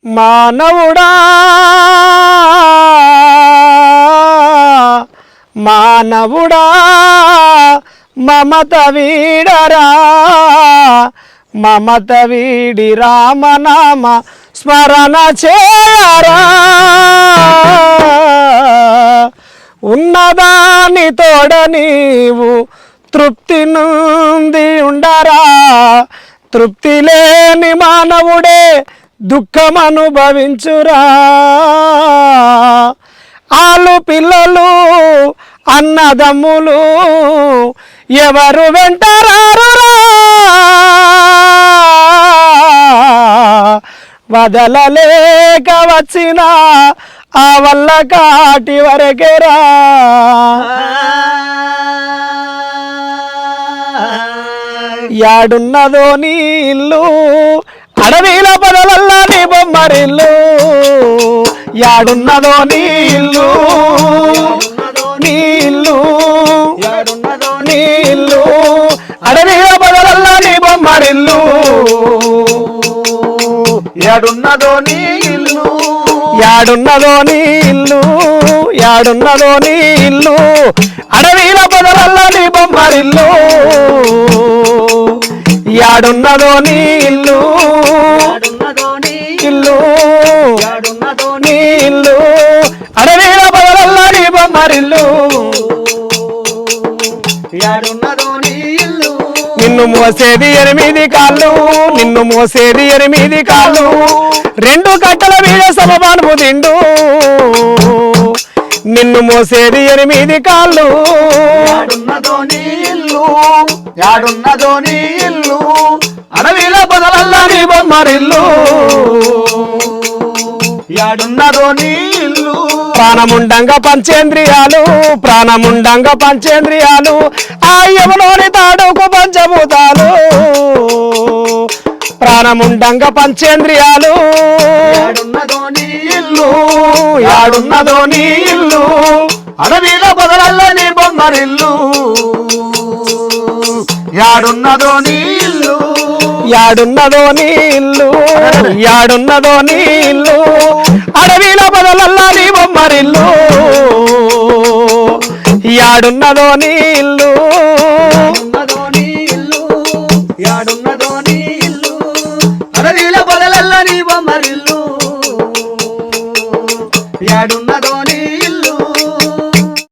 మానవుడా మానవుడా మమత వీడరా మమత వీడి రామనామ స్మరణ చేయరా ఉన్నదాని తోడ నీవు తృప్తి నుండి ఉండరా తృప్తి లేని మానవుడే దుఃఖం అనుభవించురా ఆలు పిల్లలు అన్నదమ్ములు ఎవరు వెంటరారురా వదలలేక వచ్చిన ఆ వల్ల కాటి వరకెరా యాడున్నదో నీ ఇల్లు అడవిల పదలల్లా నీ బొమ్మరిల్లు యాడున్నదో నీ ఇల్లు నీ ఇల్లు నీ ఇల్లు అడవిల పదలల్లా నీ బొమ్మరిల్లు యాడున్నదో నీ ఇల్లు యాడున్నదో నీ ఇల్లు యాడున్నదో నీ ఇల్లు అడవిల పదలల్లా నీ బొమ్మరిల్లు యాడున్నదో నీ ఇల్లు ఇల్లు నీ ఇల్లు అడవిల పదలల్లా నీ బొమ్మరిల్లు యాడున్నదో నీ ఇల్లు నిన్ను మోసేది 8 కాళ్ళు నిన్ను మోసేది 8 కాళ్ళు 2 కట్టల మీద సమపానుపు తిండు నిన్ను మోసేది 8 కాళ్ళు యాడున్నదో నీ ఇల్లు యాడున్నదో నీ ఇల్లు అడవిల పదలల్లా నీ బొమ్మరిల్లు యాడున్నదో నీ ఇల్లు ప్రాణముండంగా పంచేంద్రియాలు ప్రాణముండంగా పంచేంద్రియాలు ఆ యములోని తాడుకు పంచభూతాలు ప్రాణముండంగా పంచేంద్రియాలు యాడున్నదో నీ ఇల్లు యాడున్నదో నీ ఇల్లు అడవిల పదలల్లా నీ బొమ్మరిల్లు యాడున్నదో నీ ఇల్లు యాడున్నదో నీ ఇల్లు యాడున్నదో నీ ఇల్లు అడవిల పదలల్లా నీ బొమ్మరిల్లు యాడున్నదో నీ ఇల్లు